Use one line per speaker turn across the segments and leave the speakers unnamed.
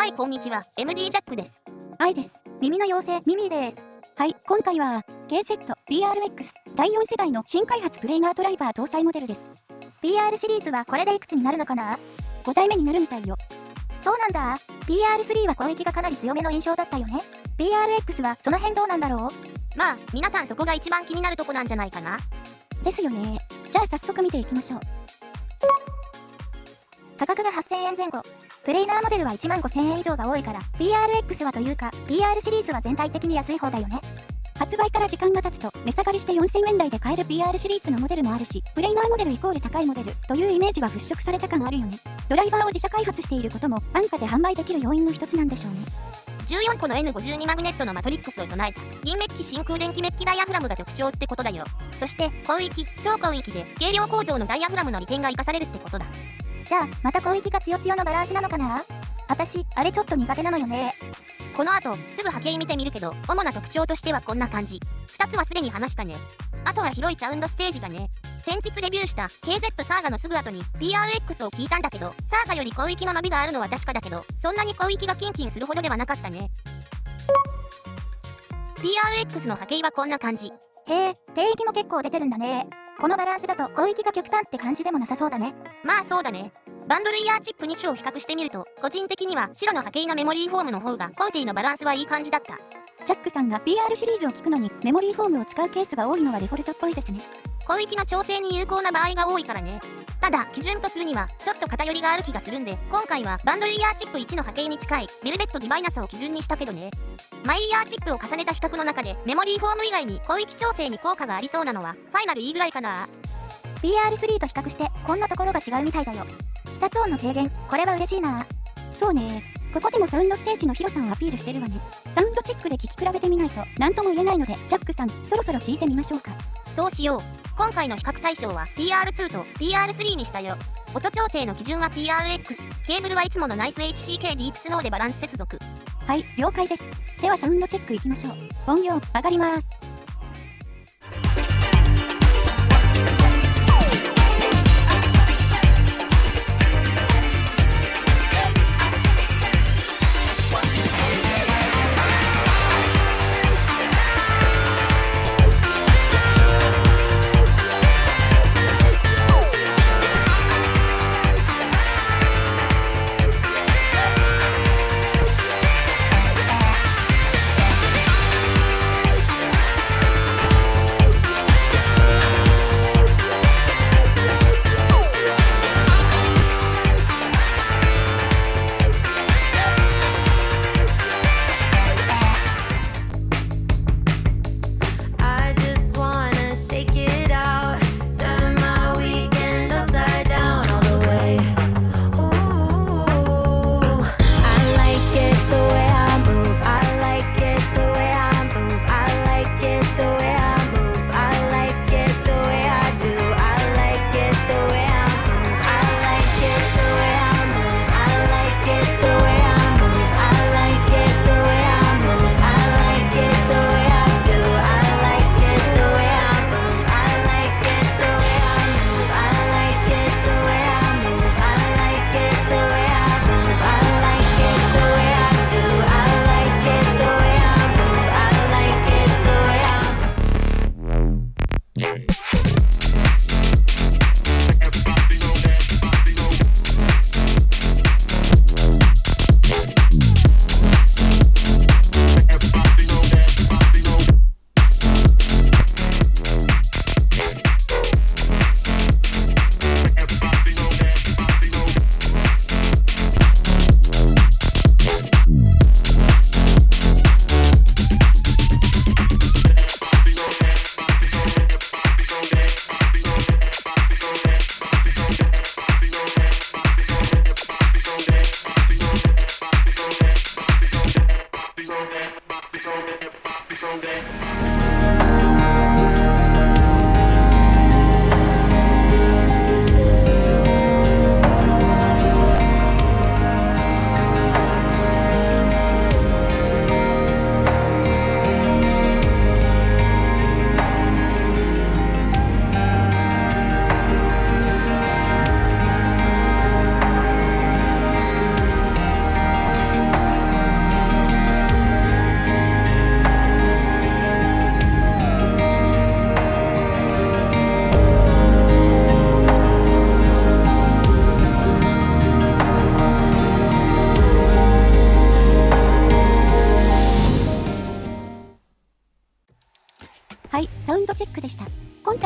はい、こんにちは。MD ジャックです。
愛です。耳の妖精、ミミです。はい、今回は、KZ-PRX 第4世代の新開発プレーナードライバー搭載モデルです。PR シリーズはこれでいくつになるのかな？ 5 代目になるみたいよ。そうなんだ。PR3 は攻撃がかなり強めの印象だったよね。PRX はその辺どうなんだろう？
まあ、皆さんそこが一番気になるとこなんじゃないかな。
ですよね。じゃあ早速見ていきましょう。価格が8000円前後。プレイナーモデルは15000円以上が多いから、PRX はというか、PR シリーズは全体的に安い方だよね。発売から時間が経つと、値下がりして4000円台で買える PR シリーズのモデルもあるし、プレイナーモデルイコール高いモデルというイメージは払拭された感あるよね。ドライバーを自社開発していることも、安価で販売できる要因の一つなんでしょうね。
14個の N52 マグネットのマトリックスを備えた銀メッキ真空電気メッキダイヤフラムが特徴ってことだよ。そして広域、超広域で軽量構造のダイヤフラムの利点が活かされるってことだ。
じゃあまた広域が強強のバランスなのかな？私あれちょっと苦手なのよね。
この後すぐ波形見てみるけど、主な特徴としてはこんな感じ。2つはすでに話したね。あとは広いサウンドステージがね。先日レビューした KZ サーガのすぐ後に PRX を聞いたんだけど、サーガより広域の伸びがあるのは確かだけど、そんなに広域がキンキンするほどではなかったね。PRX の波形はこんな感じ。
へえ、低域も結構出てるんだね。このバランスだと広域が極端って感じでもなさそうだね。
まあそうだね。バンドルイヤーチップ2種を比較してみると、個人的には白の波形のメモリーフォームの方がコンティのバランスはいい感じだった。
ジャックさんが PR シリーズを聞くのにメモリーフォームを使うケースが多いのはデフォルトっぽいですね。
広域の調整に有効な場合が多いからね。ただ基準とするにはちょっと偏りがある気がするんで、今回はバンドルイヤーチップ1の波形に近いベルベットディバイナスを基準にしたけどね。マイイヤーチップを重ねた比較の中でメモリーフォーム以外に広域調整に効果がありそうなのはファイナル E ぐらいかな。
PR3 と比較してこんなところが違うみたいだよ。視察音の軽減、これは嬉しいな。そうね、ここでもサウンドステージの広さをアピールしてるわね。サウンドチェックで聞き比べてみないと何とも言えないので、ジャックさんそろそろ聞いてみましょうか。
そうしよう。今回の比較対象は PR2 と PR3 にしたよ。音調整の基準は PRX、ケーブルはいつものナイス HCK ディープスノーでバランス接続。
はい、了解です。ではサウンドチェックいきましょう。音量上がります。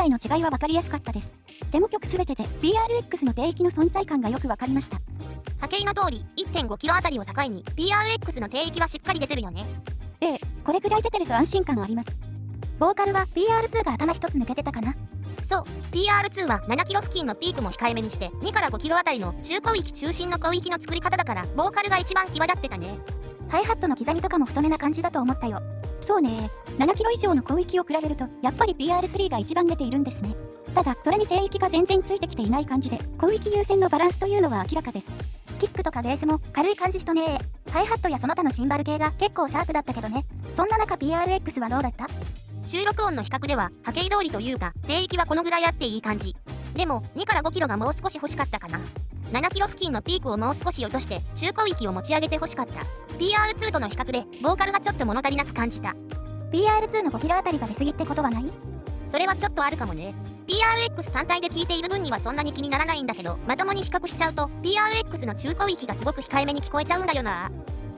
体の違いは分かりやすかったです。デモ曲すべてで PRX の低域の存在感がよく分かりました。
波形の通り 1.5km あたりを境に PRX の低域はしっかり出てるよね。
これくらい出てると安心感あります。ボーカルは PR2 が頭一つ抜けてたかな。
そう、PR2 は 7km 付近のピークも控えめにして2から 5km あたりの中広域中心の広域の作り方だからボーカルが一番際立ってたね。
ハイハットの刻みとかも太めな感じだと思ったよ。そうね、7キロ以上の広域を比べるとやっぱり PR3 が一番出ているんですね。ただそれに低域が全然ついてきていない感じで広域優先のバランスというのは明らかです。キックとかベースも軽い感じしとね。ハイハットやその他のシンバル系が結構シャープだったけどね。そんな中 PRX はどうだった？
収録音の比較では波形通りというか低域はこのぐらいあっていい感じ。でも2から 5km がもう少し欲しかったかな。7km 付近のピークをもう少し落として中広域を持ち上げて欲しかった。 PR2 との比較でボーカルがちょっと物足りなく感じた。
PR2 の 5km あたりが出過ぎってことはない？
それはちょっとあるかもね。 PRX 単体で聴いている分にはそんなに気にならないんだけどまともに比較しちゃうと PRX の中広域がすごく控えめに聞こえちゃうんだよな。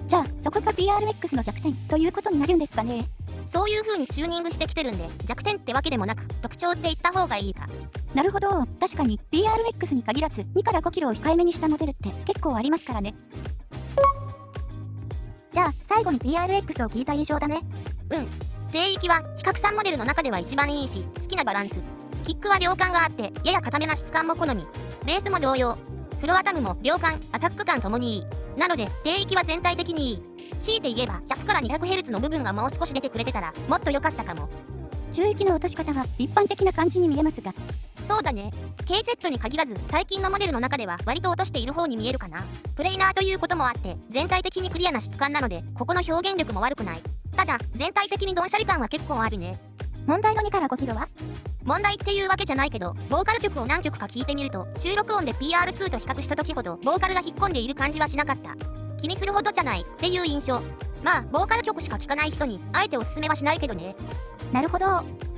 じゃあそこが PRX の弱点ということになるんですかね。
そういう風にチューニングしてきてるんで弱点ってわけでもなく特徴って言った方がいいか。
なるほど、確かに PRX に限らず2から 5km を控えめにしたモデルって結構ありますからね。じゃあ最後に PRX を聞いた印象だね。
低域は比較3モデルの中では一番いいし好きなバランス。キックは量感があってやや硬めな質感も好み。ベースも同様。フロアタムも量感アタック感ともにいい。なので低域は全体的にいい。強いて言えば100から 200Hz の部分がもう少し出てくれてたらもっと良かったかも。
中域の落とし方は一般的な感じに見えますが。
そうだね。 KZ に限らず最近のモデルの中では割と落としている方に見えるかな。プレイナーということもあって全体的にクリアな質感なのでここの表現力も悪くない。ただ全体的にドンシャリ感は結構あるね。
問題の2から 5kmは？
問題っていうわけじゃないけどボーカル曲を何曲か聴いてみると収録音で PR2 と比較した時ほどボーカルが引っ込んでいる感じはしなかった。気にするほどじゃないっていう印象。まあボーカル曲しか聴かない人にあえておすすめはしないけどね。
なるほど。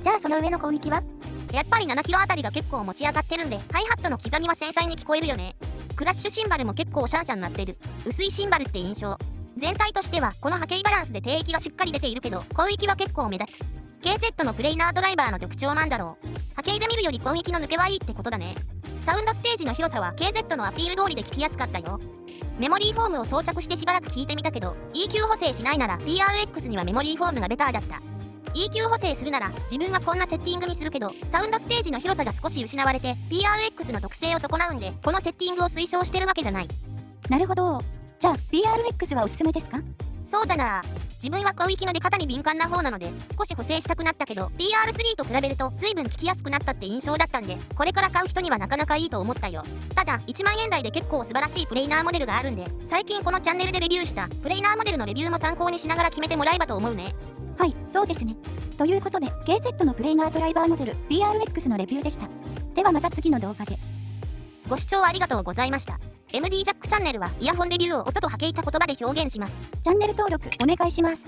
じゃあその上の広域は？
やっぱり 7km あたりが結構持ち上がってるんでハイハットの刻みは繊細に聞こえるよね。クラッシュシンバルも結構シャンシャン鳴ってる。薄いシンバルって印象。全体としてはこの波形バランスで低域がしっかり出ているけど広域は結構目立つ。 KZ のプレイナードライバーの特徴なんだろう。波形で見るより広域の抜けはいいってことだね。サウンドステージの広さは KZ のアピール通りで聞きやすかったよ。メモリーフォームを装着してしばらく聞いてみたけど EQ 補正しないなら PRX にはメモリーフォームがベターだった。 EQ 補正するなら自分はこんなセッティングにするけどサウンドステージの広さが少し失われて PRX の特性を損なうんでこのセッティングを推奨してるわけじゃない。
なるほど。じゃあ PRX はおすすめですか？
そうだな。自分は広域の出方に敏感な方なので少し補正したくなったけど PR3 と比べると随分聞きやすくなったって印象だったんでこれから買う人にはなかなかいいと思ったよ。ただ1万円台で結構素晴らしいプレイナーモデルがあるんで最近このチャンネルでレビューしたプレイナーモデルのレビューも参考にしながら決めてもらえばと思うね。
はい、そうですね。ということで KZ のプレイナードライバーモデル PRX のレビューでした。ではまた次の動画で。
ご視聴ありがとうございました。MD ジャックチャンネルはイヤホンレビューを音と波形た言葉で表現します。
チャンネル登録お願いします。